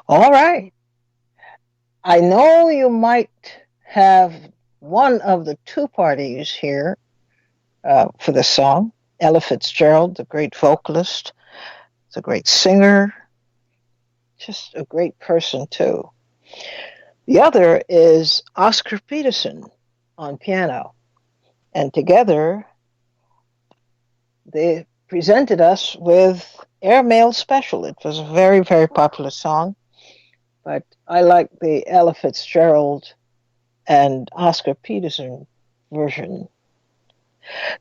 All right. I know you might have one of the two parties here for the song. Ella Fitzgerald, the great vocalist, is a great singer, just a great person, too. The other is Oscar Peterson on piano. And together, they presented us with Airmail Special. It was a very, very popular song, but I like the Ella Fitzgerald and Oscar Peterson version.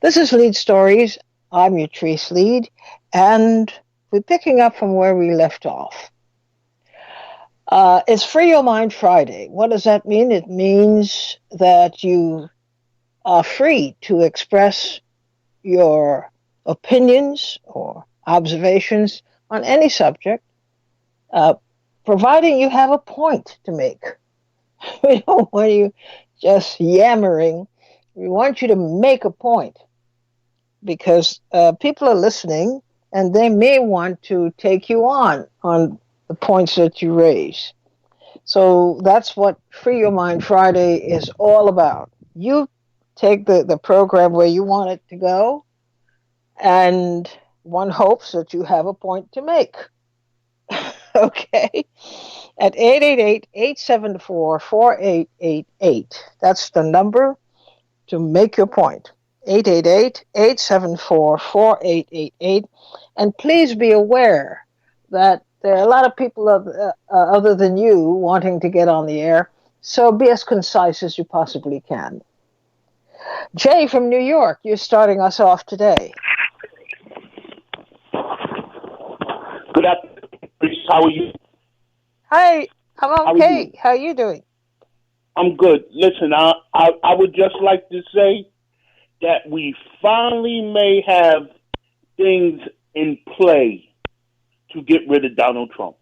This is Leid Stories. I'm your Trace Leid, and we're picking up from where we left off. It's Free Your Mind Friday. What does that mean? It means that you are free to express your opinions or observations on any subject, providing you have a point to make. We don't want you just yammering. We want you to make a point, because people are listening and they may want to take you on the points that you raise. So that's what Free Your Mind Friday is all about. You take the program where you want it to go, and one hopes that you have a point to make. Okay? At 888-874-4888. That's the number to make your point. 888-874-4888. And please be aware that there are a lot of people other than you wanting to get on the air, so be as concise as you possibly can. Jay from New York, you're starting us off today. Good afternoon. How are you? Hi, I'm okay. How are you doing? I'm good. Listen, I would just like to say that we finally may have things in play to get rid of Donald Trump.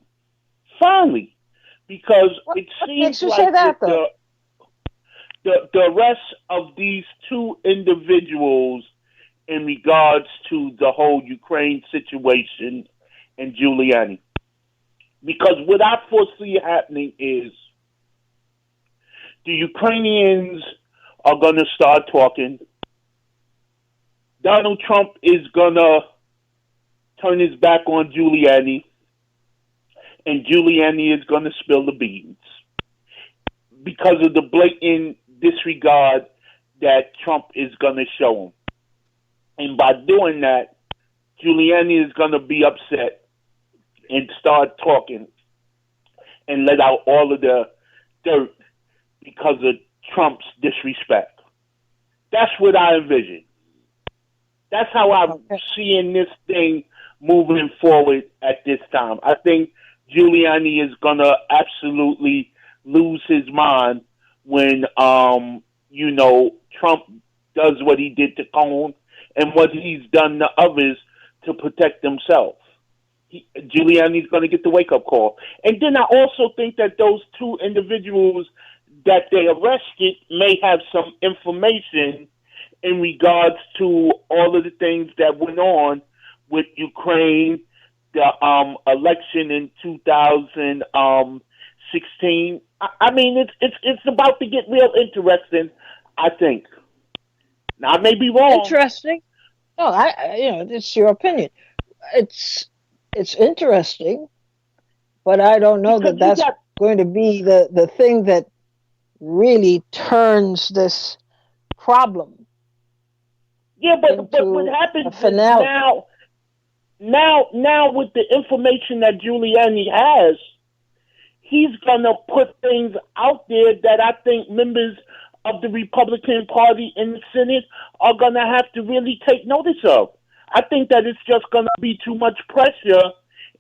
Finally. Because it seems like the rest of these two individuals in regards to the whole Ukraine situation and Giuliani. Because what I foresee happening is the Ukrainians are going to start talking. Donald Trump is going to turn his back on Giuliani, and Giuliani is going to spill the beans because of the blatant disregard that Trump is going to show him. And by doing that, Giuliani is going to be upset and start talking and let out all of the dirt because of Trump's disrespect. That's what I envision. That's how I'm seeing this thing moving forward at this time. I think Giuliani is going to absolutely lose his mind when, Trump does what he did to Cohen and what he's done to others to protect himself. Giuliani's going to get the wake-up call. And then I also think that those two individuals that they arrested may have some information in regards to all of the things that went on with Ukraine, the election in 2016. I mean, it's about to get real interesting, I think. Now, I may be wrong. Interesting? No, it's your opinion. It's interesting, But I don't know because that you that's got going to be the thing that really turns this problem yeah, but what into a happens is finality. now with the information that Giuliani has, he's gonna put things out there that I think members of the Republican Party in the Senate are gonna have to really take notice of. I think that it's just gonna be too much pressure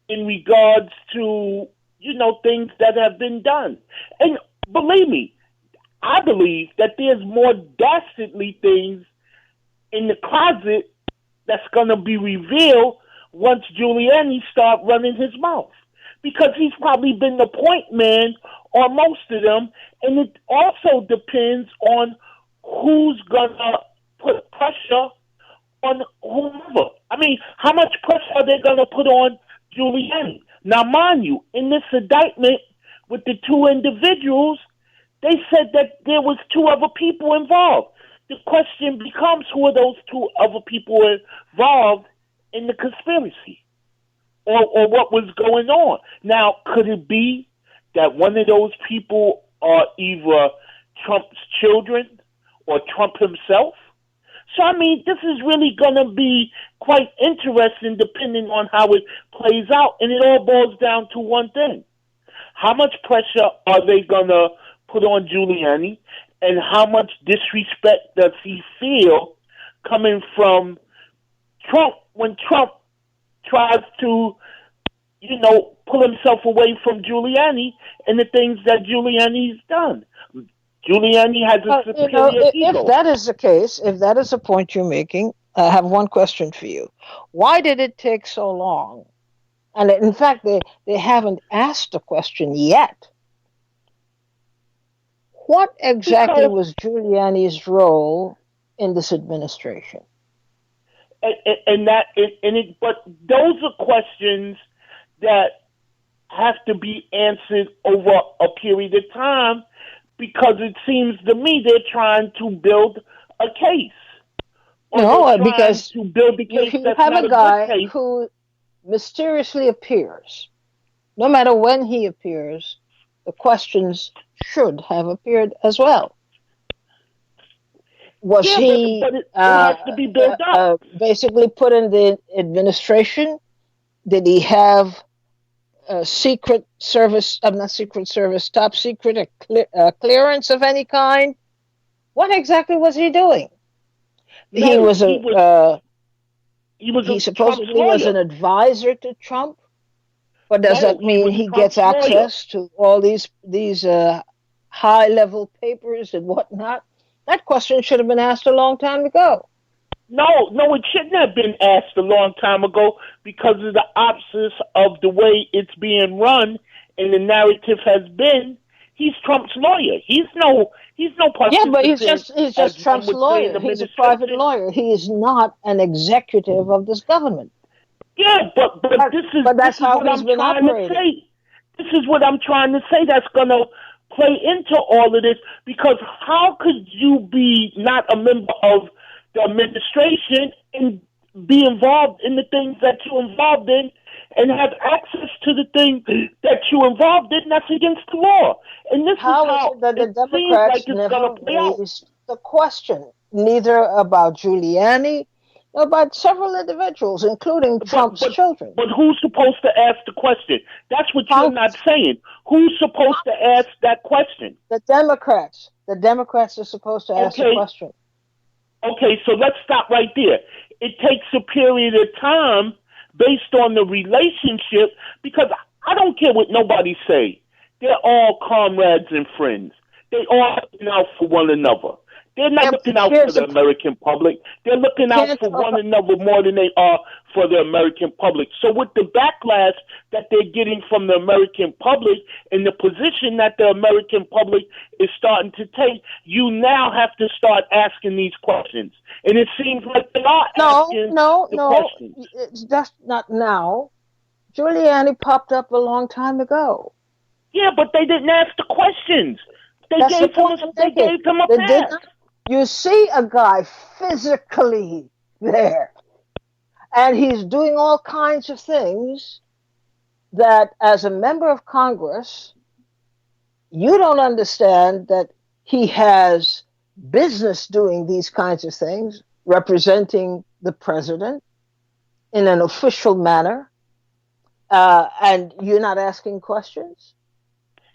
in regards to things that have been done. And believe me, I believe that there's more dastardly things in the closet that's going to be revealed once Giuliani start running his mouth, because he's probably been the point man on most of them, and it also depends on who's going to put pressure on whomever. I mean, how much pressure are they going to put on Giuliani? Now, mind you, in this indictment with the two individuals, they said that there was two other people involved. The question becomes, who are those two other people involved in the conspiracy, or what was going on? Now, could it be that one of those people are either Trump's children or Trump himself? So, I mean, this is really going to be quite interesting depending on how it plays out. And it all boils down to one thing. How much pressure are they going to put on Giuliani? And how much disrespect does he feel coming from Trump when Trump tries to, pull himself away from Giuliani and the things that Giuliani's done? Giuliani has a Well, superior if ego. that is the case, if that is the point you're making, I have one question for you. Why did it take so long? And in fact, they haven't asked the question yet. What exactly Because was Giuliani's role in this administration? but those are questions that have to be answered over a period of time, because it seems to me they're trying to build a case, or they're No, trying because to build a case you that's have not a a good guy case. who mysteriously appears. No matter when he appears, the questions should have appeared as well. Was Yeah, he but it has to be built up. basically put in the administration? Did he have a secret service, not secret service, top secret, clearance of any kind? What exactly was he doing? He No, was he Trump's supposedly was lawyer. an advisor to Trump. But does No, that he mean was he Trump's gets lawyer. access to all these high level papers and whatnot? That question should have been asked a long time ago. No, it shouldn't have been asked a long time ago, because of the opposite of the way it's being run, and the narrative has been. He's Trump's lawyer. He's no Yeah, but participant, he's as just one Trump's would say, in lawyer. the He's a private administration. lawyer. He is not an executive of this government. Yeah, but But, but this that's is how what he's I'm been trying to operating. say. This is what I'm trying to say. That's gonna play into all of this, because how could you be not a member of the administration and be involved in the things that you're involved in, and have access to the things that you're involved in that's against the law? And this is How is how it that the it seems like Democrats it's gonna never play out. raised the question, neither about Giuliani, nor about several individuals, including But Trump's but children? but who's supposed to ask the question? That's what you're not Congress. saying. Who's supposed to ask that question? The Democrats. The Democrats are supposed to ask the Okay, question. so let's stop right there. It takes a period of time based on the relationship, because I don't care what nobody say. They're all comrades and friends. They all looking out for one another. They're not Yeah, but looking out for here's the the American public. They're you looking out can't for talk. one another more than they are for the American public. So with the backlash that they're getting from the American public, and the position that the American public is starting to take, you now have to start asking these questions. And it seems like they are No, asking no, the no. questions. It's just not now. Giuliani popped up a long time ago. Yeah, but they didn't ask the questions. They That's the gave him point a I'm they making. gave him a They did pass. not. You see a guy physically there, and he's doing all kinds of things. that as a member of Congress, you don't understand that he has business doing these kinds of things, representing the president in an official manner, and you're not asking questions?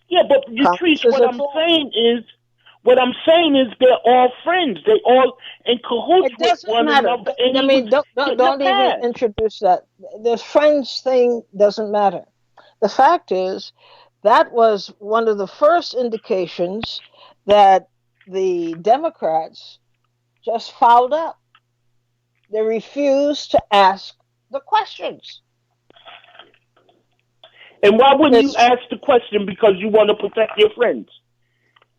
Yeah, but Latrice, Congress is at fault. what I'm saying is they're all friends. They all in cahoots It with doesn't one matter. another, and I he was mean, getting a don't even pass. introduce that. The friends thing doesn't matter. The fact is, that was one of the first indications that the Democrats just fouled up. They refused to ask the questions. And why wouldn't you It's ask the question? Because you want to protect your friends.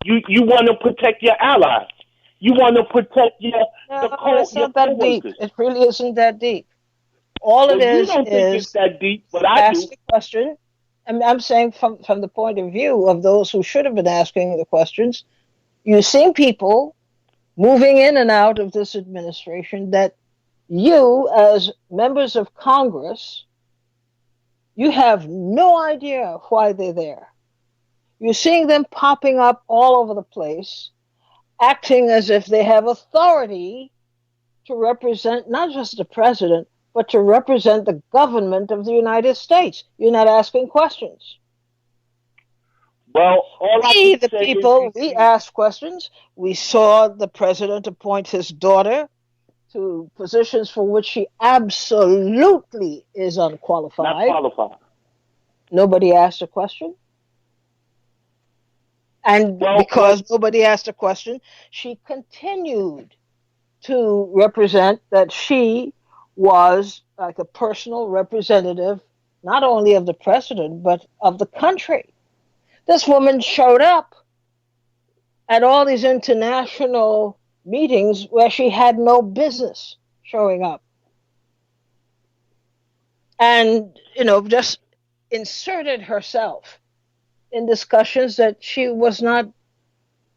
You want to protect your allies. You want to protect no, it's your not that deep. coworkers. It really isn't that deep. All it Well, you don't think it's is that deep, but I ask do. the question. I'm saying from the point of view of those who should have been asking the questions. You've seen people moving in and out of this administration that you, as members of Congress, you have no idea why they're there. You're seeing them popping up all over the place, acting as if they have authority to represent not just the president, but to represent the government of the United States. You're not asking questions. Well, all I We, can the say is people, we asked questions. We saw the president appoint his daughter to positions for which she absolutely is not unqualified. qualified. Nobody asked a question. And Well, because nobody asked a question, she continued to represent that she was like a personal representative, not only of the president, but of the country. This woman showed up at all these international meetings where she had no business showing up. And, just inserted herself in discussions that she was not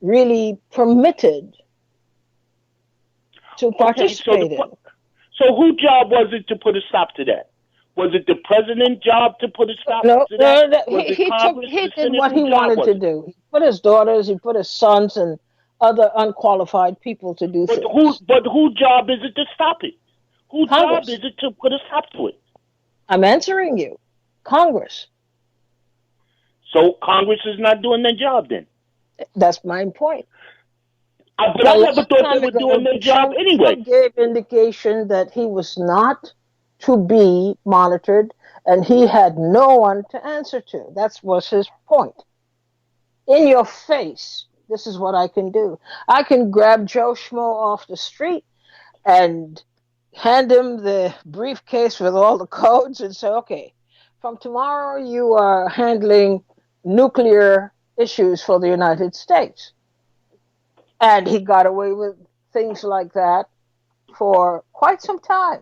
really permitted to okay. participate in. So whose job was it to put a stop to that? Was it the president's job to put a stop No, to that? no, no, Was it Congress, he the did Senate? what he Whose job wanted was to it? do. He put his daughters, he put his sons, and other unqualified people to do things. But whose job is it to stop it? Whose job is Congress. it to put a stop to it? I'm answering you. Congress. So Congress is not doing their job then. That's my point. But A I never long thought they time were doing ago, their job anyway. Trump gave indication that he was not to be monitored and he had no one to answer to. That was his point. In your face, this is what I can do. I can grab Joe Schmo off the street and hand him the briefcase with all the codes and say, okay, from tomorrow you are handling nuclear issues for the United States. And he got away with things like that for quite some time.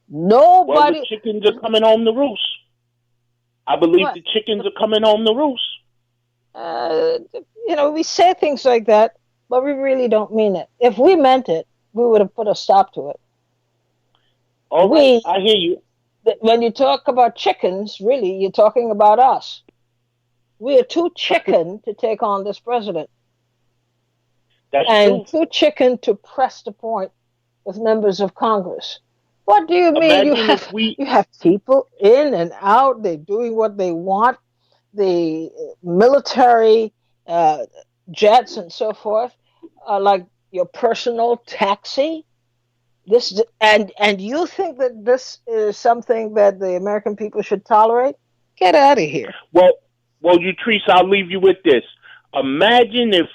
Well, the Nobody, chickens are coming home to roost. I believe what, the chickens are coming home to roost. uh, we say things like that, but we really don't mean it. If we meant it, we would have put a stop to it. All right, We, I hear you. when you talk about chickens, really, you're talking about us. We are too chicken to take on this president That's and true. too chicken to press the point with members of Congress. What do you mean? Imagine if we You have people in and out. They're doing what they want. The military uh, jets and so forth are like your personal taxi. This and you think that this is something that the American people should tolerate? Get out of here. well, Teresa, I'll leave you with this. Imagine if,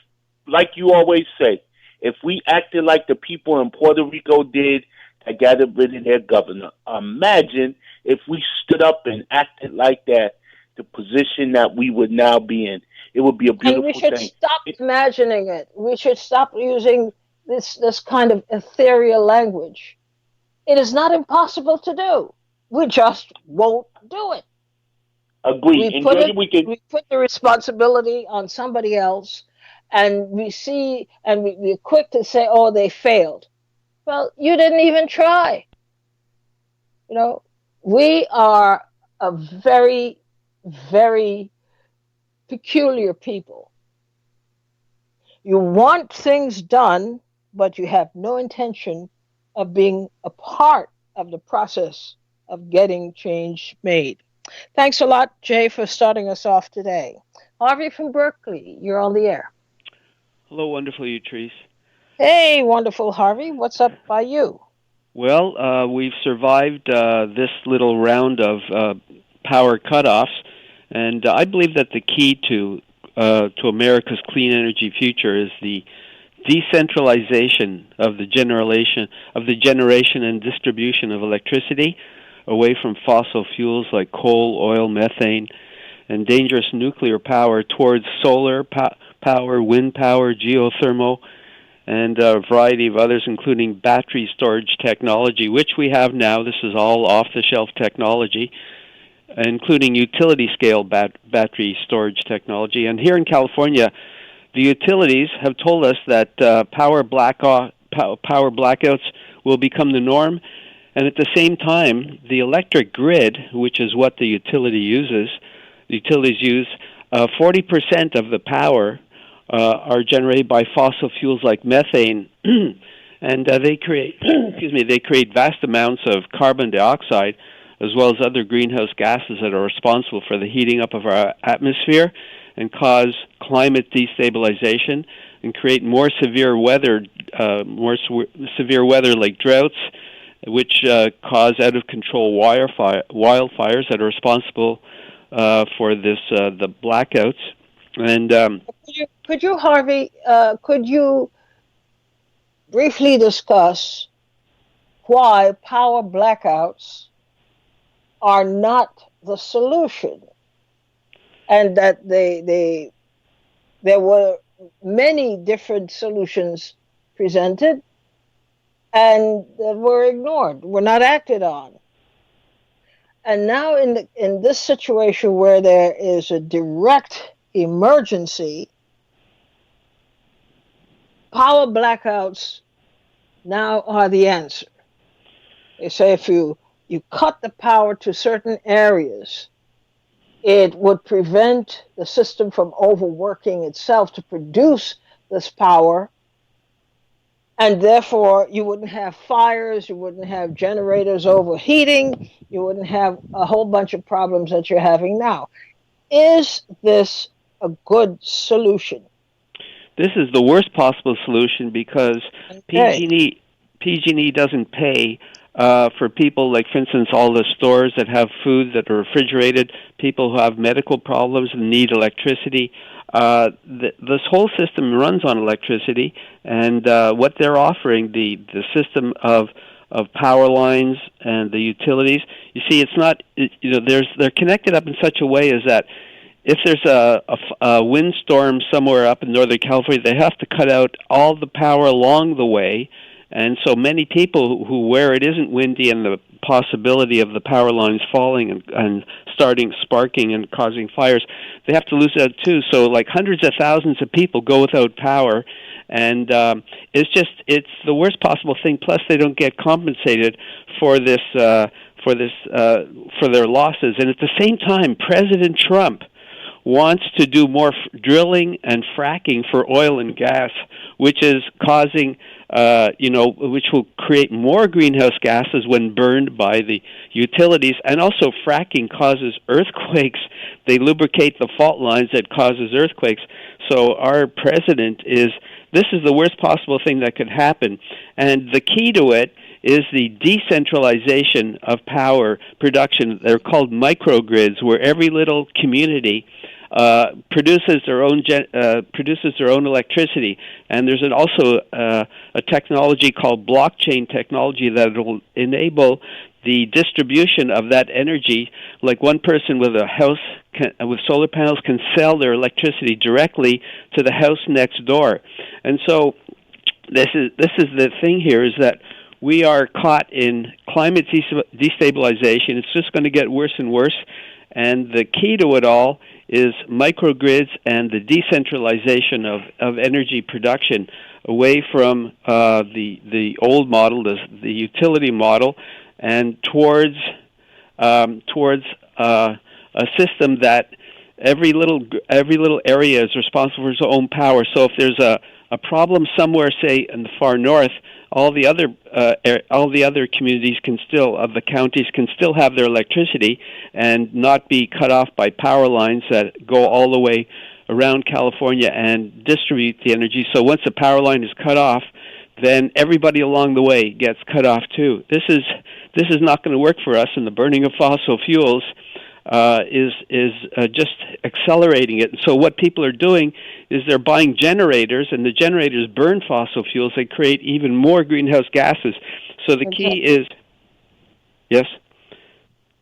like you always say, if we acted like the people in Puerto Rico did that gathered rid of their governor. Imagine if we stood up and acted like that, the position that we would now be in. It would be a And we beautiful should thing. stop It, imagining it. We should stop using this kind of ethereal language. It is not impossible to do. We just won't do it. agree. Enjoy your weekend. We put the responsibility on somebody else, and we're quick to say, oh, they failed. Well, you didn't even try. You know, We are a very, very peculiar people. You want things done, but you have no intention of being a part of the process of getting change made. Thanks a lot, Jay, for starting us off today. Harvey from Berkeley, you're on the air. Hello, wonderful Utrice. Hey, wonderful Harvey, what's up by you? Well, we've survived this little round of power cutoffs, and I believe that the key to America's clean energy future is the decentralization of the generation and distribution of electricity away from fossil fuels like coal, oil, methane, and dangerous nuclear power towards solar power, wind power, geothermal, and a variety of others, including battery storage technology, which we have now. This is all off-the-shelf technology, including utility-scale battery storage technology. And here in California, the utilities have told us that power blackouts will become the norm, and at the same time, the electric grid, which is what the utilities use 40% of the power are generated by fossil fuels like methane, and they create they create vast amounts of carbon dioxide as well as other greenhouse gases that are responsible for the heating up of our atmosphere and cause climate destabilization and create more severe weather like droughts, which cause out of control wildfires that are responsible for the blackouts. And Could you, Harvey, could you briefly discuss why power blackouts are not the solution, and that there were many different solutions presented and that were ignored, were not acted on. And now in this situation where there is a direct emergency, power blackouts now are the answer. They say if you cut the power to certain areas, it would prevent the system from overworking itself to produce this power, and therefore you wouldn't have fires, you wouldn't have generators overheating, you wouldn't have a whole bunch of problems that you're having now. Is this a good solution? this is the worst possible solution because Okay. PG&E doesn't pay for people like, for instance, all the stores that have food that are refrigerated, people who have medical problems and need electricity. This whole system runs on electricity, and what they're offering, the system of power lines and the utilities. You see, it's not. They're connected up in such a way as that if there's a windstorm somewhere up in Northern California, they have to cut out all the power along the way. And so many people who where it isn't windy and the possibility of the power lines falling and starting sparking and causing fires, they have to lose out too. So like hundreds of thousands of people go without power, and it's the worst possible thing. Plus, they don't get compensated for this for their losses. And at the same time, President Trump wants to do more drilling and fracking for oil and gas, which is causing, which will create more greenhouse gases when burned by the utilities. And also fracking causes earthquakes. They lubricate the fault lines that causes earthquakes. So our president this is the worst possible thing that could happen. And the key to it is the decentralization of power production. They're called microgrids, where every little community produces their own electricity, and there's also a technology called blockchain technology that will enable the distribution of that energy. Like one person with a house with solar panels can sell their electricity directly to the house next door, and so this is the thing here is that we are caught in climate destabilization. It's just going to get worse and worse, and the key to it all is microgrids and the decentralization of energy production away from the old model, the utility model, and towards towards a system that every little area is responsible for its own power. So if there's a problem somewhere, say in the far north, all the other communities can still of the counties can still have their electricity and not be cut off by power lines that go all the way around California and distribute the energy. So once the power line is cut off, then everybody along the way gets cut off too. This is not going to work for us, and the burning of fossil fuels is just accelerating it. So what people are doing is they're buying generators, and the generators burn fossil fuels. They create even more greenhouse gases. So the key Exactly. is, yes?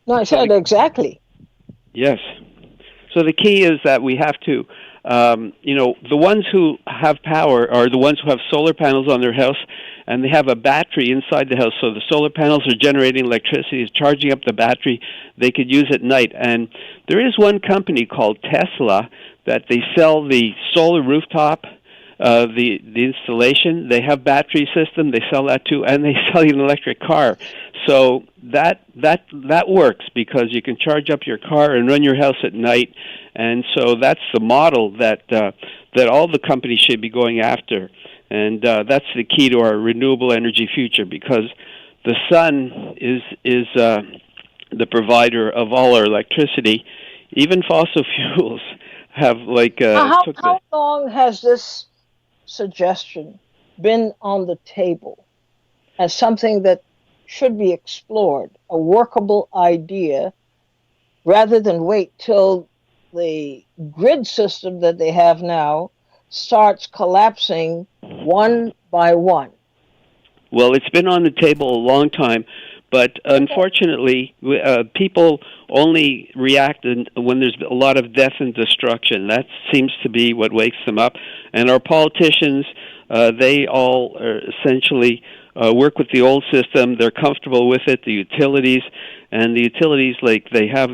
No, I So said exactly. yes. So the key is that we have to, the ones who have power are the ones who have solar panels on their house, and they have a battery inside the house. So the solar panels are generating electricity, is charging up the battery. They could use at night. And there is one company called Tesla that they sell the solar rooftop, the installation. They have battery system. They sell that too, and they sell you an electric car. So that works because you can charge up your car and run your house at night. And so that's the model that all the companies should be going after. And that's the key to our renewable energy future, because the sun is the provider of all our electricity. Even fossil fuels have Now, took the. how long has this suggestion been on the table as something that should be explored, a workable idea, rather than wait till the grid system that they have now starts collapsing one by one? Well, it's been on the table a long time, but Okay. unfortunately, people only react when there's a lot of death and destruction. That seems to be what wakes them up. And our politicians, they all are essentially work with the old system. They're comfortable with it. The utilities, they have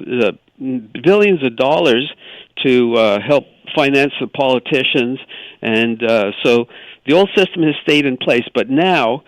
billions of dollars to help finance the politicians, and so the old system has stayed in place. But now,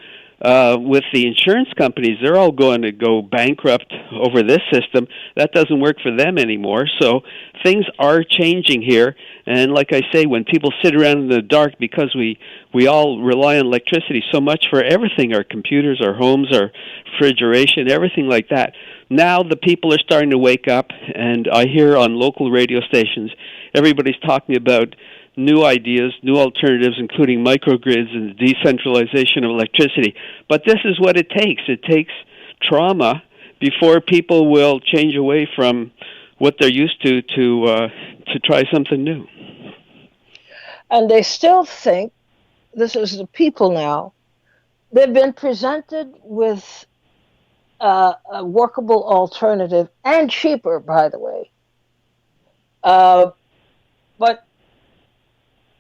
with the insurance companies, they're all going to go bankrupt over this system. That doesn't work for them anymore. So things are changing here. And like I say, when people sit around in the dark, because we all rely on electricity so much for everything, our computers, our homes, our refrigeration, everything like that. Now the people are starting to wake up, and I hear on local radio stations, everybody's talking about new ideas, new alternatives, including microgrids and the decentralization of electricity. But this is what it takes. It takes trauma before people will change away from what they're used to try something new. And they still think this is the people now. They've been presented with a workable alternative and cheaper, by the way. But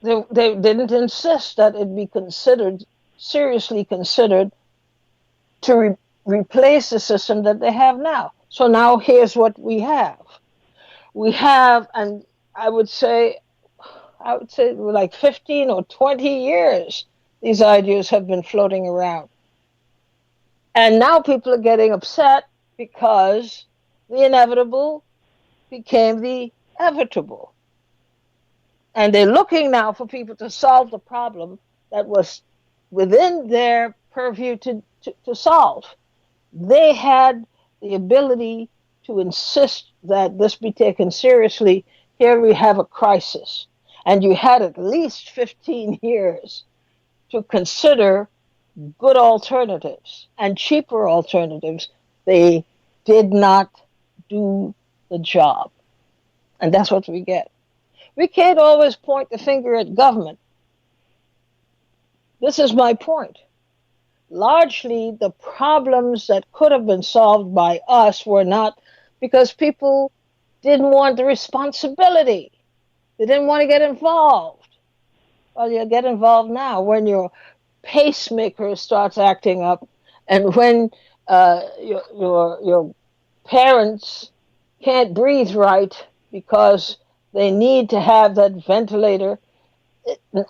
they didn't insist that it be considered, seriously considered, to replace the system that they have now. So now here's what we have. We have, and I would say, like 15 or 20 years, these ideas have been floating around. And now people are getting upset because the inevitable became the evitable. And they're looking now for people to solve the problem that was within their purview to solve. They had the ability to insist that this be taken seriously. Here we have a crisis. And you had at least 15 years to consider good alternatives and cheaper alternatives. They did not do the job. And that's what we get. We can't always point the finger at government. This is my point. Largely, the problems that could have been solved by us were not, because people didn't want the responsibility. They didn't want to get involved. Well, you get involved now when your pacemaker starts acting up, and when your parents can't breathe right because they need to have that ventilator.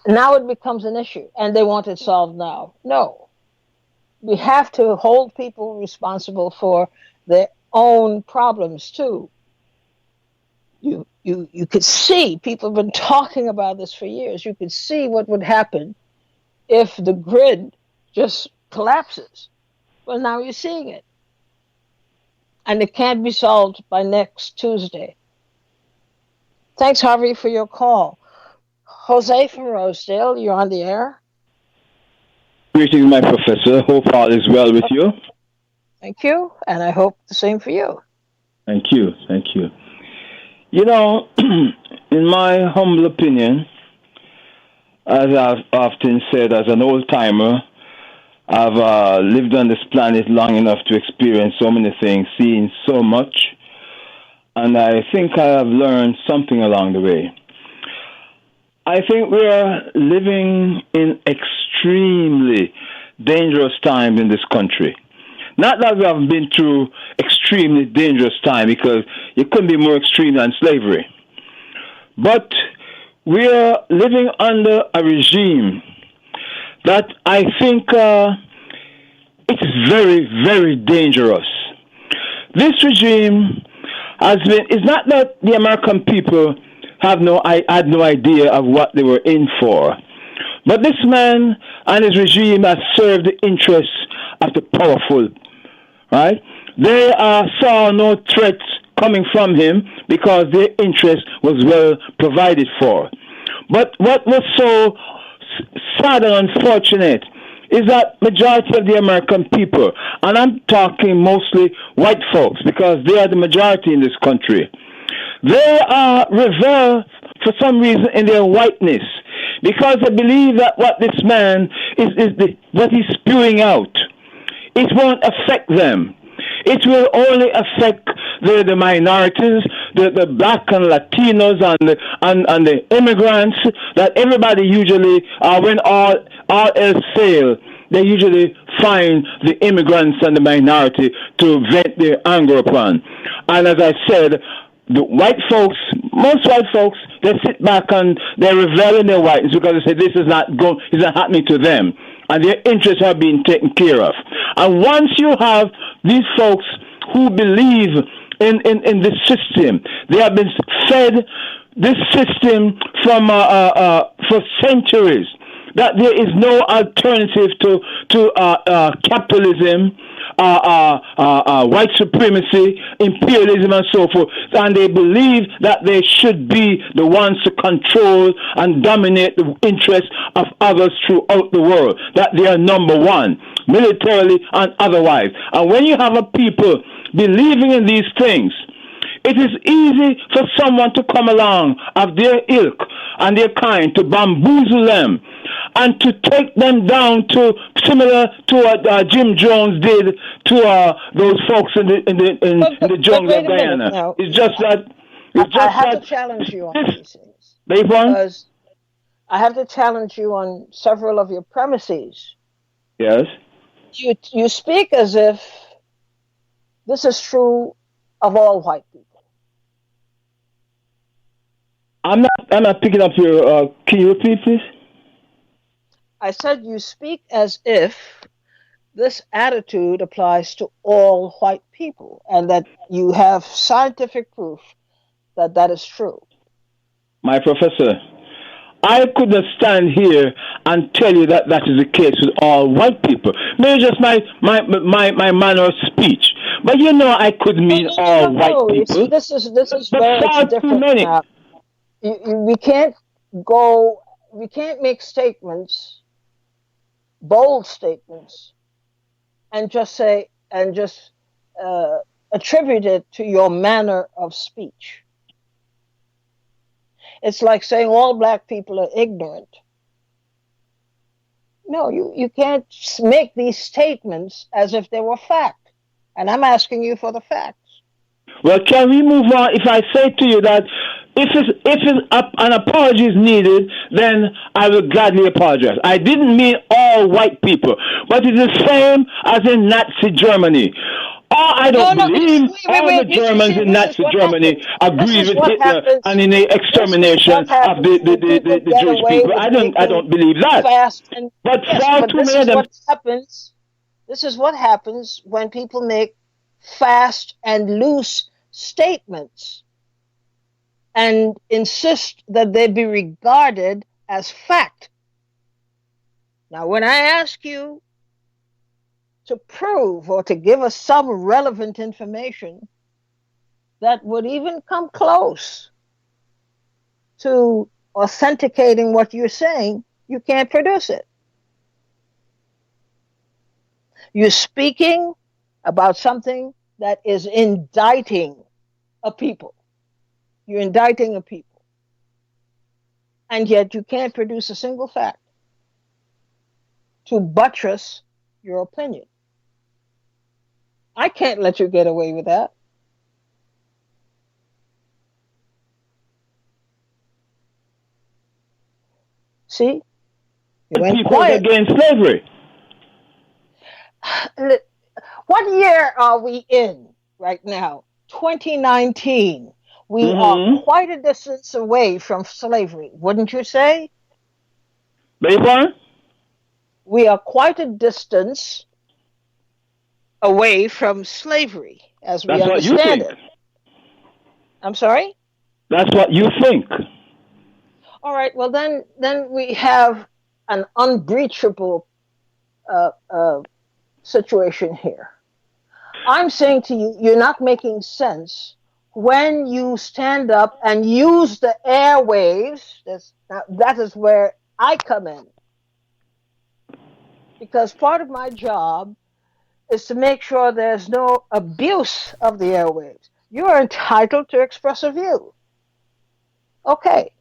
Now it becomes an issue, and they want it solved now. No, we have to hold people responsible for their own problems too. You could see people have been talking about this for years. You could see what would happen if the grid just collapses. Well, now you're seeing it, and it can't be solved by next Tuesday. Thanks, Harvey, for your call. Jose from Rosedale, you're on the air. Greetings, my professor. Hope all is well with you. Thank you, and I hope the same for you. Thank you. Thank you. You know, in my humble opinion, as I've often said, as an old timer, I've lived on this planet long enough to experience so many things, seen so much, and I think I have learned something along the way. I think we are living in extremely dangerous times in this country. Not that we have been through extremely dangerous time, because it couldn't be more extreme than slavery. But we are living under a regime that I think it's very, very dangerous. This regime has been, it's not that the American people had no idea of what they were in for. But this man and his regime has served the interests of the powerful, right? They saw no threats coming from him because their interest was well provided for. But what was so sad and unfortunate is that majority of the American people, and I'm talking mostly white folks because they are the majority in this country, they are revel for some reason in their whiteness because they believe that what this man what he's spewing out, it won't affect them. It will only affect the minorities, the black and Latinos and the immigrants. That everybody usually, when all else fail, they usually find the immigrants and the minority to vent their anger upon. And as I said, the white folks, most white folks, they sit back and they revel in their whiteness because they say this is not happening to them, and their interests are being taken care of. And once you have these folks who believe in this system, they have been fed this system from for centuries, that there is no alternative to capitalism, white supremacy, imperialism, and so forth. And they believe that they should be the ones to control and dominate the interests of others throughout the world, that they are number one, militarily and otherwise. And when you have a people believing in these things, it is easy for someone to come along of their ilk and their kind to bamboozle them and to take them down to similar to what Jim Jones did to those folks in the jungle of Guyana. Now, it's just that. I have to challenge you on these things because I have to challenge you on several of your premises. Yes. You speak as if this is true of all white people. I'm not picking up your. Can you repeat, please? I said you speak as if this attitude applies to all white people, and that you have scientific proof that that is true. My professor, I could not stand here and tell you that that is the case with all white people. Maybe just my manner of speech, but you know I could mean all white people. See, this is where it's different now. We can't make statements, bold statements, and just attribute it to your manner of speech. It's like saying all black people are ignorant. No, you can't make these statements as if they were fact. And I'm asking you for the facts. Well, can we move on? If I say to you that if an apology is needed, then I will gladly apologize. I didn't mean all white people, but it's the same as in Nazi Germany. I don't believe all the Germans in Nazi Germany agree with Hitler and in the extermination of the Jewish people. I don't believe that. But far too many of them. This is what happens when people make fast, and loose statements and insist that they be regarded as fact. Now, when I ask you to prove or to give us some relevant information that would even come close to authenticating what you're saying, you can't produce it. You're speaking about something that is indicting a people. You're indicting a people. And yet you can't produce a single fact to buttress your opinion. I can't let you get away with that. See? You went People quiet. against slavery. What year are we in right now? 2019. We are Mm-hmm. quite a distance away from slavery, wouldn't you say? Baseball? We are quite a distance away from slavery as we That's what you understand think. it. I'm sorry? That's what you think. All right, well, then we have an unbreachable uh, uh, situation here. I'm saying to you, you're not making sense when you stand up and use the airwaves. That is where I come in. Because part of my job is to make sure there's no abuse of the airwaves. You are entitled to express a view. Okay.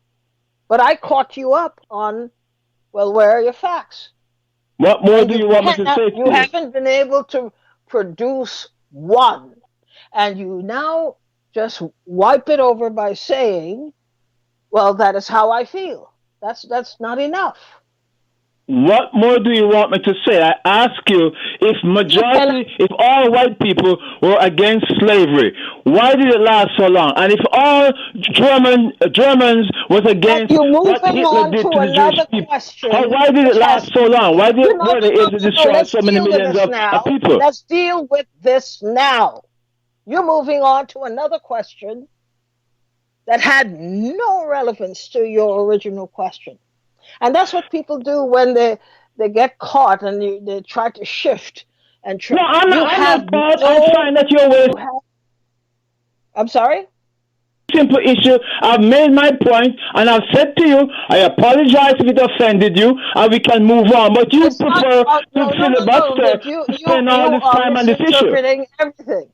But I caught you up on, well, where are your facts? What more And do you want me to say you to you? haven't been able to produce one. And you now just wipe it over by saying, well, that is how I feel. That's not enough. What more do you want me to say? I ask you, You cannot. if all white people were against slavery, why did it last so long? And if all Germans was But against you're what moving Hitler on did to to the Jewish another people, question, why did it which last has so long? you Were no they no able to no no. destroy Let's so many deal with millions this of now. people? Let's deal with this now. You're moving on to another question that had no relevance to your original question. And that's what people do when they get caught and they try to shift and No, try. You I'm not have fault. I no. find that you're wasting You have. I'm sorry. simple issue. I've made my point and I've said to you, I apologize if it offended you and we can move on. But you It's not. prefer to No no no no. filibuster That to spend all you this are time on this issue. misinterpreting everything.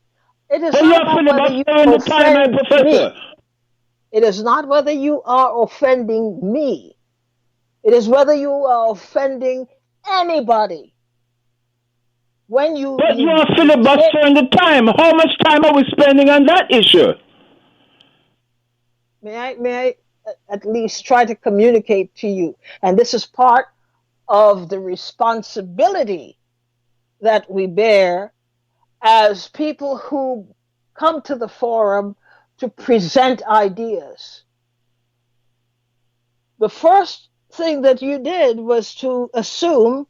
It is But not you're about whether you filibustering the time, my offend professor. me. It is not whether you are offending me. It is whether you are offending anybody. When But you are you take. filibustering the time. How much time are we spending on that issue? May I at least try to communicate to you? And this is part of the responsibility that we bear as people who come to the forum to present ideas. The first thing that you did was to assume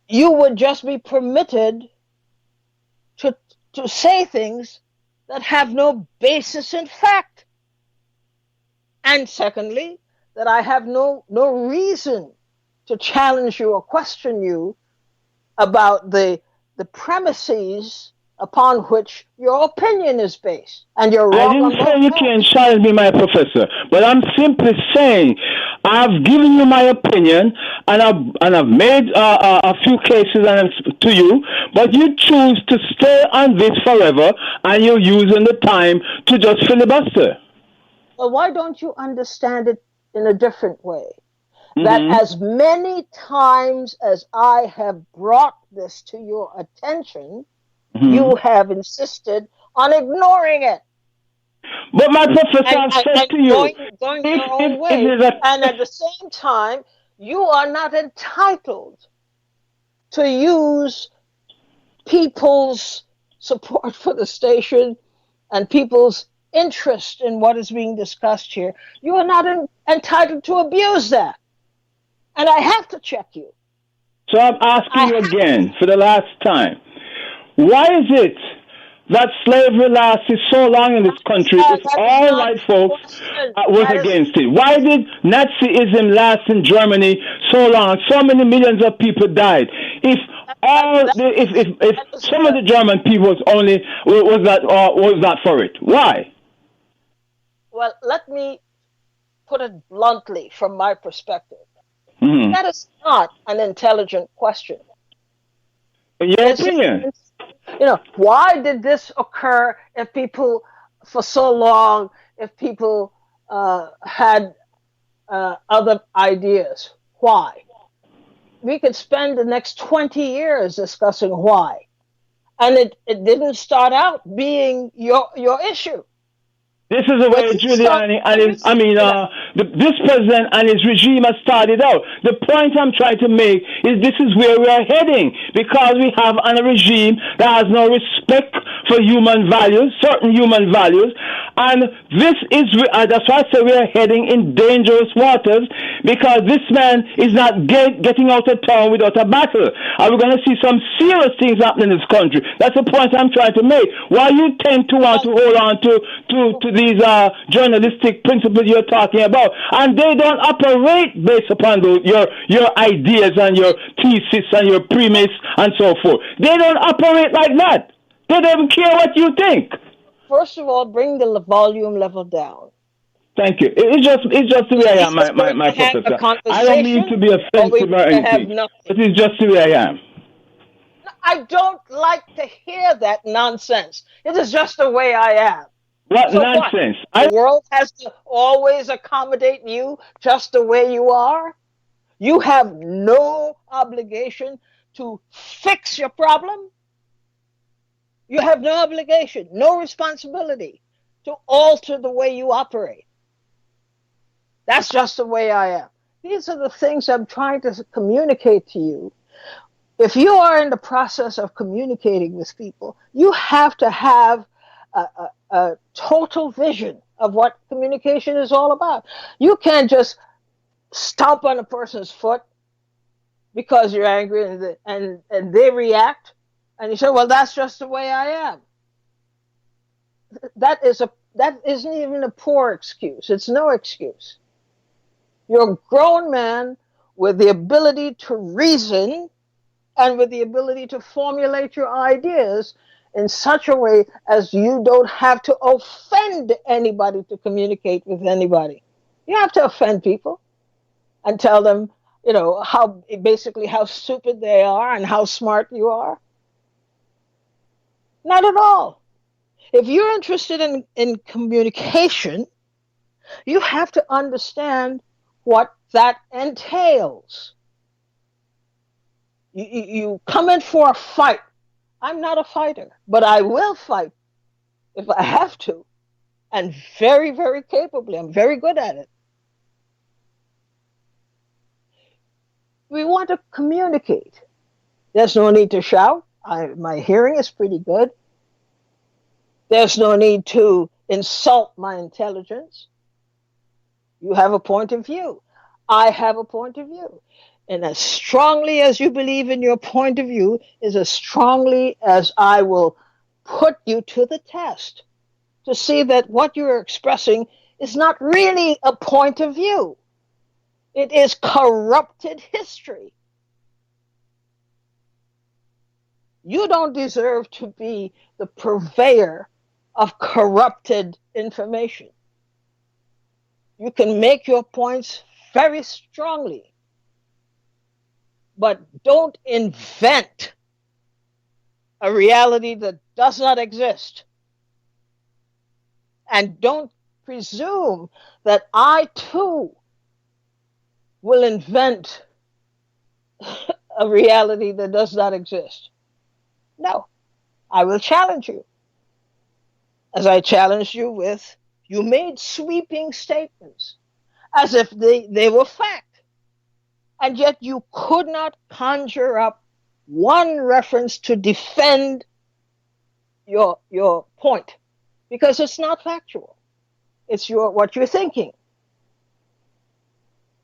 you would just be permitted to, to say things that have no basis in fact. And secondly, that I have no reason to challenge you or question you about the premises upon which your opinion is based. And you're I wrong didn't on say both you can't counts. challenge me, my professor, but I'm simply saying I've given you my opinion and I've made a few cases to you, but you choose to stay on this forever and you're using the time to just filibuster. Well, why don't you understand it in a different way? That Mm-hmm. as many times as I have brought this to your attention, Mm-hmm. you have insisted on ignoring it But my professor, and, I've and, said and to you, going your own if way. there's a And at the same time, you are not entitled to use people's support for the station and people's interest in what is being discussed here. You are not entitled to abuse that. And I have to check you. so I'm asking I you have to. again for the last time. Why is it that slavery lasted so long in this country if That is all not white the folks question. was That is against it? Why did Nazism last in Germany so long? So many millions of people died. If all that the, if that is some of the German people was not for it, why? well. Let me put it bluntly from my perspective. Hmm. That is not an intelligent question. In your It's not, opinion? why did this occur if people, for so long, if people had other ideas? Why? We could spend the next 20 years discussing why. And it didn't start out being your issue. This is the way Giuliani and You know, this president and his regime has started out. The point I'm trying to make is this is where we are heading because we have a regime that has no respect for human values, certain human values, and this is that's why I say we are heading in dangerous waters because this man is not getting out of town without a battle. Are we going to see some serious things happening in this country? That's the point I'm trying to make. Why you tend to want to hold on to these journalistic principles you're talking about, and they don't operate based upon your ideas and your thesis and your premise and so forth. They don't operate like that. They don't care what you think. first of all, bring the volume level down. Thank you. It's just the way Are I we am, going my to have a professor. I don't mean to conversation, be or are we offensive or going to have anything, nothing? but it's just the way I am. I don't like to hear that nonsense. It is just the way I am. What So what? nonsense! The world has to always accommodate you just the way you are? You have no obligation to fix your problem. You have no obligation, no responsibility to alter the way you operate. That's just the way I am. These are the things I'm trying to communicate to you. If you are in the process of communicating with people, you have to have a total vision of what communication is all about. You can't just stomp on a person's foot because you're angry and they react and you say, well, that's just the way I am. That isn't even a poor excuse. It's no excuse. You're a grown man with the ability to reason and with the ability to formulate your ideas in such a way as you don't have to offend anybody to communicate with anybody. You have to offend people and tell them, how basically how stupid they are and how smart you are. Not at all. If you're interested in communication, you have to understand what that entails. You come in for a fight. I'm not a fighter, but I will fight if I have to, and very, very capably. I'm very good at it. We want to communicate. There's no need to shout. My hearing is pretty good. There's no need to insult my intelligence. You have a point of view. I have a point of view. And as strongly as you believe in your point of view is as strongly as I will put you to the test to see that what you're expressing is not really a point of view. It is corrupted history. You don't deserve to be the purveyor of corrupted information. You can make your points very strongly, but don't invent a reality that does not exist. And don't presume that I too will invent a reality that does not exist. No, I will challenge you. As I challenged you with, you made sweeping statements as if they were fact. And yet you could not conjure up one reference to defend your point because it's not factual. It's what you're thinking.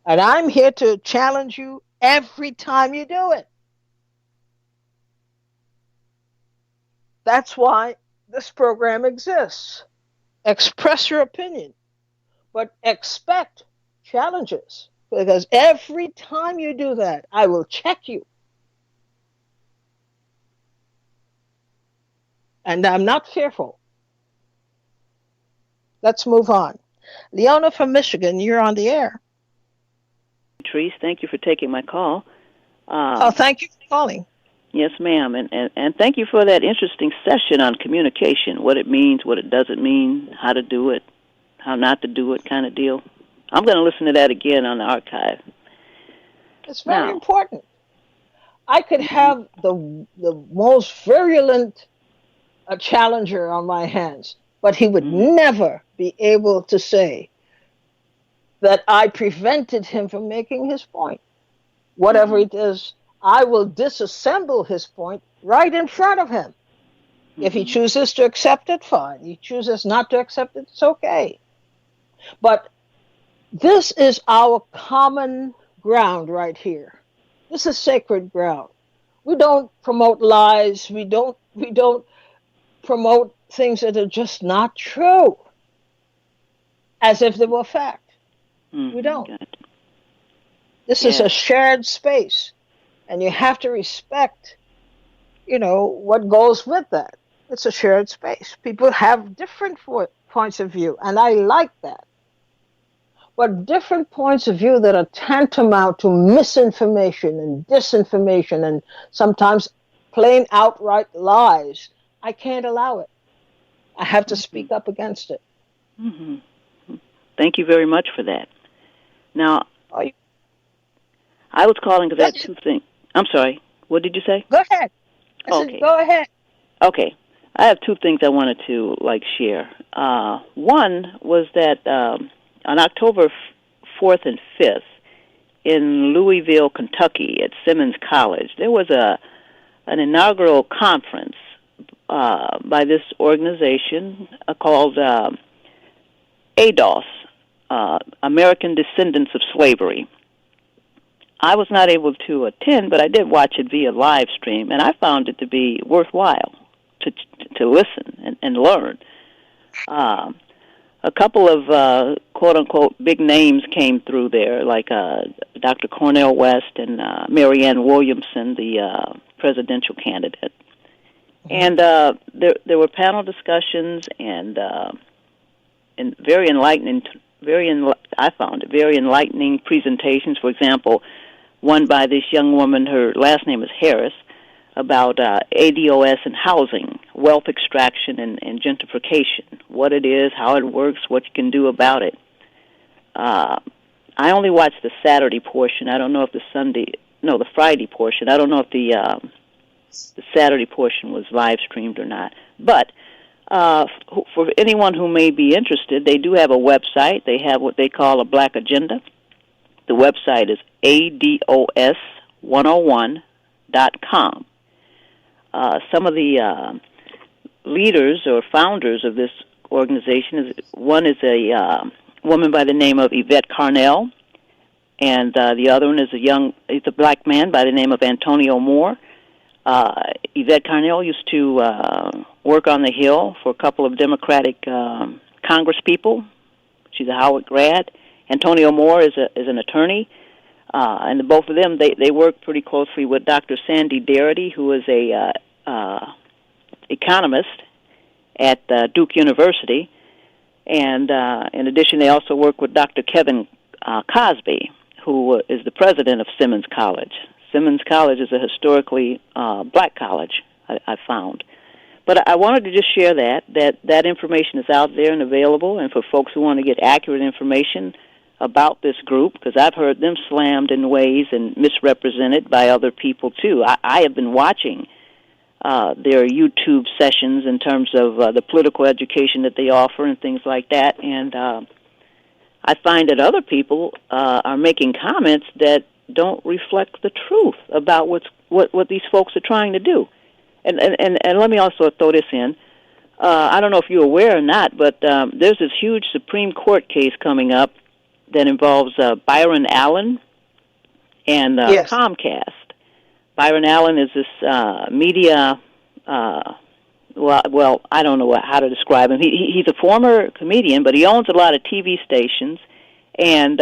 And I'm here to challenge you every time you do it. That's why this program exists. Express your opinion, but expect challenges. Because every time you do that, I will check you. And I'm not fearful. Let's move on. Leona from Michigan, you're on the air. Treese, thank you for taking my call. Oh, thank you for calling. Yes, ma'am, and thank you for that interesting session on communication, what it means, what it doesn't mean, how to do it, how not to do it kind of deal. I'm going to listen to that again on the archive. It's very Now, important. I could mm-hmm, have the most virulent challenger on my hands, but he would mm-hmm, never be able to say that I prevented him from making his point. Whatever mm-hmm, it is, I will disassemble his point right in front of him. If he mm-hmm, chooses to accept it, fine. He chooses not to accept it, it's okay. But this is our common ground right here. This is sacred ground. We don't promote lies. We don't promote things that are just not true as if they were fact. We mm-hmm, don't. got it. This is a Yes. shared space, and you have to respect, what goes with that. It's a shared space. People have different points of view, and I like that. But different points of view that are tantamount to misinformation and disinformation and sometimes plain outright lies, I can't allow it. I have to Mm-hmm, speak up against it. mm-hmm. Thank you very much for that. Now, Oh, I was calling because go I had ahead. two things. I'm sorry. What did you say? Go ahead. I said, Okay. go ahead. Okay. I have two things I wanted to share. One was that on October 4th and 5th in Louisville, Kentucky, at Simmons College, there was an inaugural conference by this organization called ADOS, American Descendants of Slavery. I was not able to attend, but I did watch it via live stream, and I found it to be worthwhile to listen and learn. Um, a couple of quote unquote big names came through there, like Dr. Cornel West and Marianne Williamson, the presidential candidate. Mhm. And there were panel discussions and very enlightening, I found it very enlightening presentations. For example, one by this young woman, her last name is Harris, about ADOS and housing, wealth extraction and gentrification, what it is, how it works, what you can do about it. Uh, I only watched the Saturday portion. I don't know if the Friday portion. I don't know if the Saturday portion was live streamed or not. But for anyone who may be interested, they do have a website. They have what they call a Black Agenda. The website is ADOS101.com. Some of the leaders or founders of this organization one is a woman by the name of Yvette Carnell, and the other one is a black man by the name of Antonio Moore. Yvette Carnell used to work on the Hill for a couple of Democratic Congress people. She's a Howard grad. Antonio Moore is an attorney, and both of them they work pretty closely with Dr. Sandy Darity, who is a economist at Duke University, and in addition, they also work with Dr. Kevin Cosby, who is the president of Simmons College. Simmons College is a historically black college, I found. But I wanted to just share that information is out there and available, and for folks who want to get accurate information about this group, because I've heard them slammed in ways and misrepresented by other people too. I have been watching their YouTube sessions in terms of the political education that they offer and things like that, and I find that other people are making comments that don't reflect the truth about what these folks are trying to do. And let me also throw this in. I don't know if you're aware or not, but there's this huge Supreme Court case coming up that involves Byron Allen and Yes. Comcast. Byron Allen is this media well, I don't know how to describe him. He's a former comedian, but he owns a lot of TV stations, and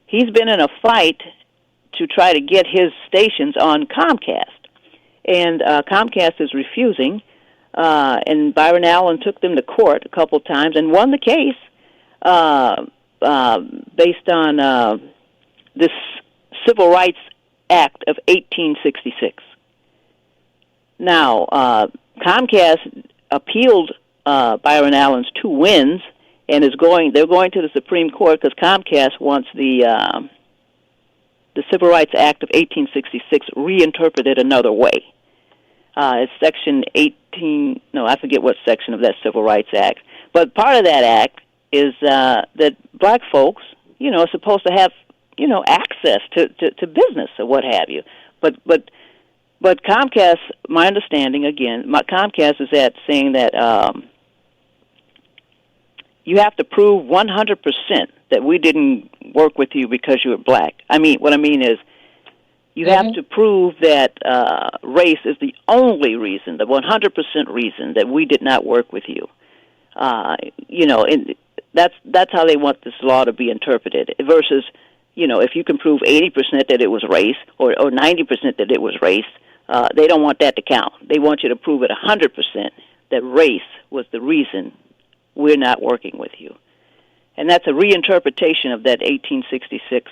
he's been in a fight to try to get his stations on Comcast. And Comcast is refusing, and Byron Allen took them to court a couple times and won the case based on this Civil Rights Act of 1866. Now, Comcast appealed Byron Allen's 2 wins, and they're going to the Supreme Court because Comcast wants the Civil Rights Act of 1866 reinterpreted another way. It's Section 18. No, I forget what section of that Civil Rights Act. But part of that act is that black folks, are supposed to have, access to business or what have you. But Comcast, my understanding again, Comcast is saying that you have to prove 100% that we didn't work with you because you were black. What I mean is, you have to prove that race is the only reason, the 100% reason that we did not work with you. And that's how they want this law to be interpreted. Versus, if you can prove 80% that it was race or 90% that it was race, they don't want that to count. They want you to prove it 100% that race was the reason we're not working with you. And that's a reinterpretation of that 1866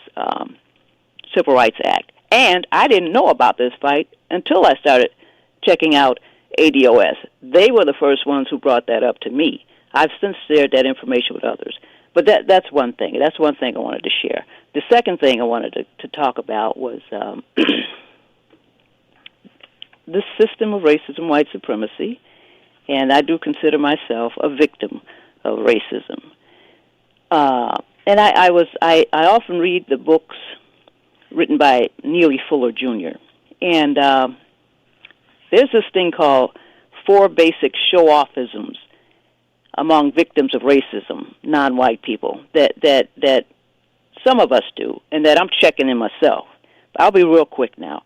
Civil Rights Act. And I didn't know about this fight until I started checking out ADOS. They were the first ones who brought that up to me. I've since shared that information with others. But that's one thing. That's one thing I wanted to share. The second thing I wanted to talk about was this system of racism, white supremacy, and I do consider myself a victim of racism. And I often read the books written by Neely Fuller Jr. And there's this thing called 4 basic show-offisms among victims of racism, non-white people, that some of us do, and that I'm checking in myself. I'll be real quick now.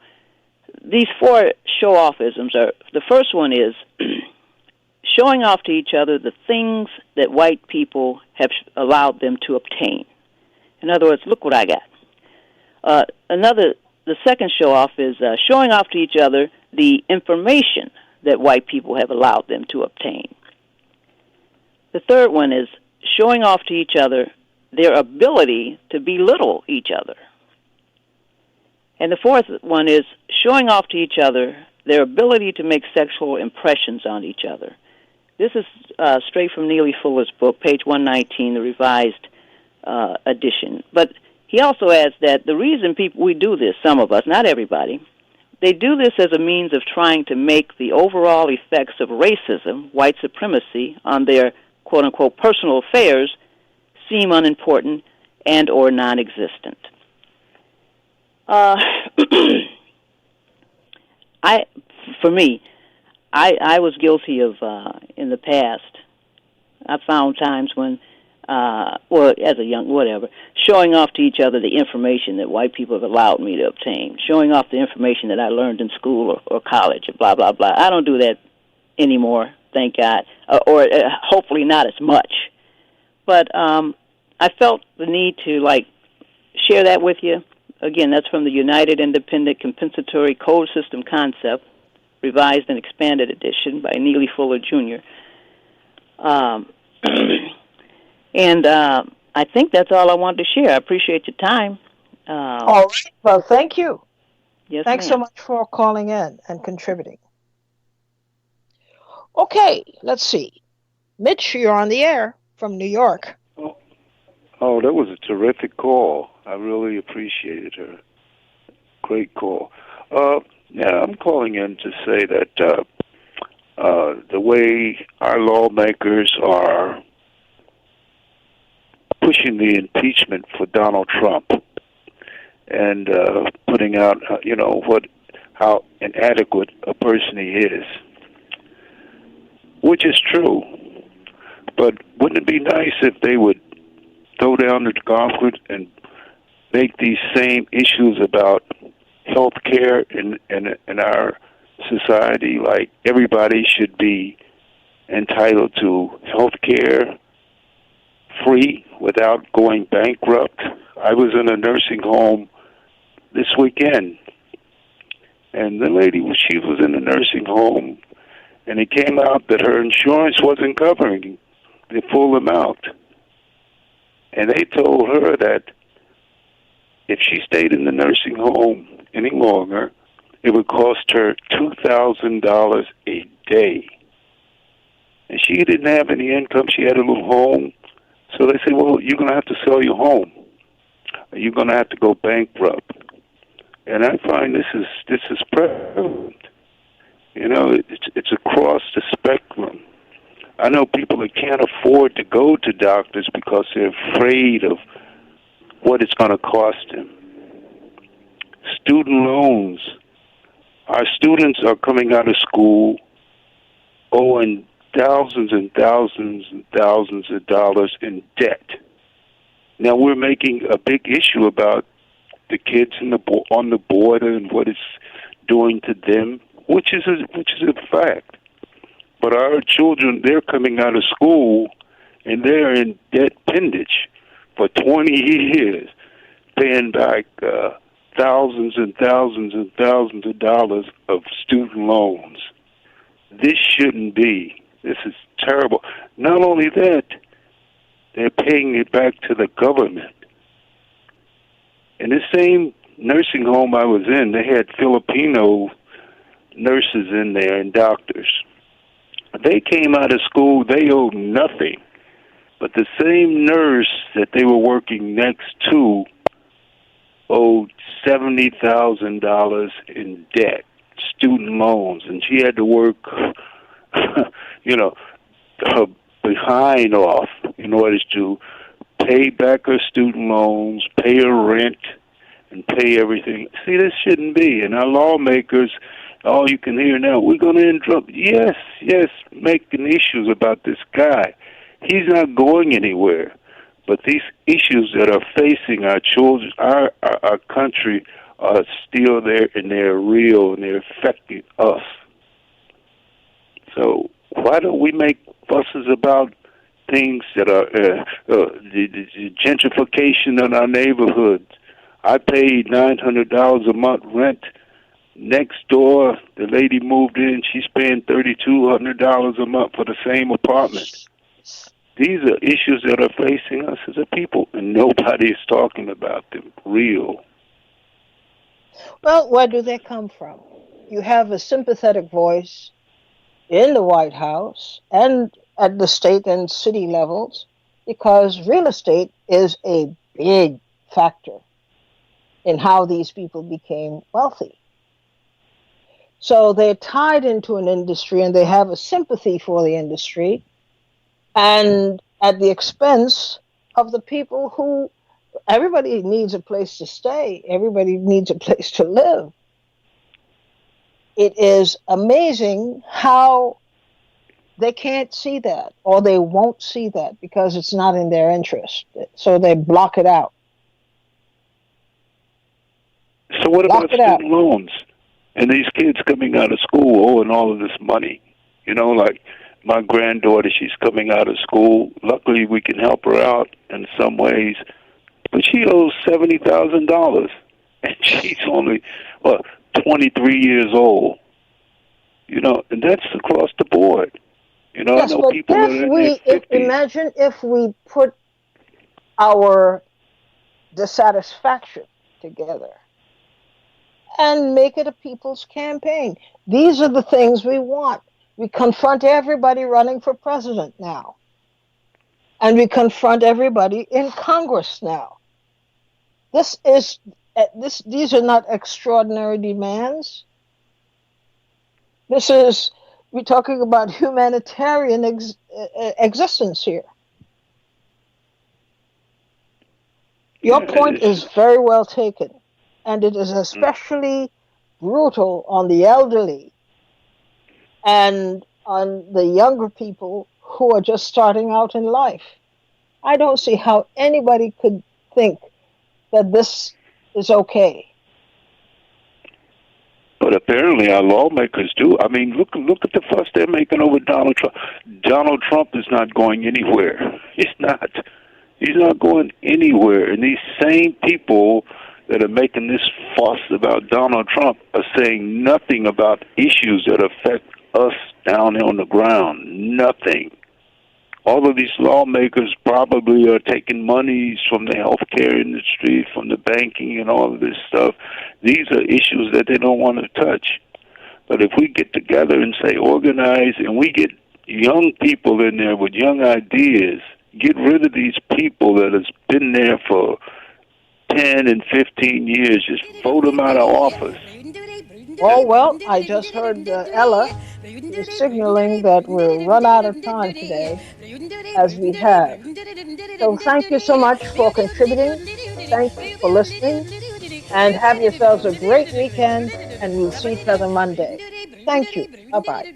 These 4 show-offisms are, the first one is showing off to each other the things that white people have allowed them to obtain. In other words, look what I got. The second show-off is showing off to each other the information that white people have allowed them to obtain. The third one is showing off to each other their ability to belittle each other. And the fourth one is showing off to each other their ability to make sexual impressions on each other. This is straight from Neely Fuller's book, page 119, the revised edition. But he also adds that the reason we do this, some of us, not everybody, they do this as a means of trying to make the overall effects of racism, white supremacy, on their quote-unquote personal affairs seem unimportant and or non-existent. I was guilty of, in the past, I found times when, as a young, whatever, showing off to each other the information that white people have allowed me to obtain, showing off the information that I learned in school or college, and blah, blah, blah. I don't do that anymore, thank God, or hopefully not as much. But I felt the need to, share that with you. Again, that's from the United Independent Compensatory Code System Concept, revised and expanded edition by Neely Fuller Jr. And I think that's all I wanted to share. I appreciate your time. All right. Well, thank you. Yes, Thanks ma'am. so much for calling in and contributing. Okay, let's see. Mitch, you're on the air from New York. Oh, that was a terrific call. I really appreciated her. Great call. Yeah, I'm calling in to say that the way our lawmakers are pushing the impeachment for Donald Trump and putting out, how inadequate a person he is, which is true. But wouldn't it be nice if they would throw down the gauntlet and make these same issues about health care in our society, like everybody should be entitled to health care free without going bankrupt. I was in a nursing home this weekend, and the lady, she was in a nursing home, and it came out that her insurance wasn't covering the full amount. And they told her that if she stayed in the nursing home any longer, it would cost her $2,000 a day. And she didn't have any income. She had a little home. So they said, well, you're going to have to sell your home. You're going to have to go bankrupt. And I find this is prevalent. You know, it's across the spectrum. I know people that can't afford to go to doctors because they're afraid of what it's going to cost them. Student loans. Our students are coming out of school owing thousands and thousands and thousands of dollars in debt. Now we're making a big issue about the kids on the border and what it's doing to them, which is a fact. But our children, they're coming out of school and they're in debt pendage for 20 years, paying back thousands and thousands and thousands of dollars of student loans. This shouldn't be. This is terrible. Not only that, they're paying it back to the government. In the same nursing home I was in, they had Filipino nurses in there and doctors. They came out of school, they owed nothing. But the same nurse that they were working next to owed $70,000 in debt, student loans, and she had to work, her behind off in order to pay back her student loans, pay her rent, and pay everything. See, this shouldn't be. And our lawmakers, all you can hear now, we're going to interrupt. Yes, making issues about this guy. He's not going anywhere. But these issues that are facing our children, our country, are still there, and they're real, and they're affecting us. So why don't we make fusses about things that are the gentrification in our neighborhoods? I paid $900 a month rent. Next door, the lady moved in. She's paying $3,200 a month for the same apartment. These are issues that are facing us as a people, and nobody is talking about them. Real. Well, where do they come from? You have a sympathetic voice in the White House and at the state and city levels because real estate is a big factor in how these people became wealthy. So they're tied into an industry and they have a sympathy for the industry, and at the expense of the people who everybody needs a place to stay, everybody needs a place to live. It is amazing how they can't see that, or they won't see that because it's not in their interest. So they block it out. So what about student loans and these kids coming out of school owing all of this money? You know, like my granddaughter, she's coming out of school. Luckily, we can help her out in some ways, but she owes $70,000, and she's only 23 years old. You know, and that's across the board. You know, yes, I know but people that are in their 50s. Imagine if we put our dissatisfaction together and make it a people's campaign. These are the things we want. We confront everybody running for president now. And we confront everybody in Congress now. These are not extraordinary demands. We're talking about humanitarian existence here. Your point is very well taken, and it is especially brutal on the elderly and on the younger people who are just starting out in life. I don't see how anybody could think that this is okay. But apparently our lawmakers do. I mean, look at the fuss they're making over Donald Trump. Donald Trump is not going anywhere. He's not. He's not going anywhere. And these same people that are making this fuss about Donald Trump are saying nothing about issues that affect us down on the ground. Nothing. All of these lawmakers probably are taking monies from the healthcare industry, from the banking and all of this stuff. These are issues that they don't want to touch. But if we get together and say organize, and we get young people in there with young ideas, get rid of these people that has been there for 10 and 15 years, just vote them out of office. Oh, well, I just heard Ella. She's signaling that we're run out of time today, as we have. So thank you so much for contributing. Thank you for listening. And have yourselves a great weekend. And we'll see each other Monday. Thank you. Bye bye.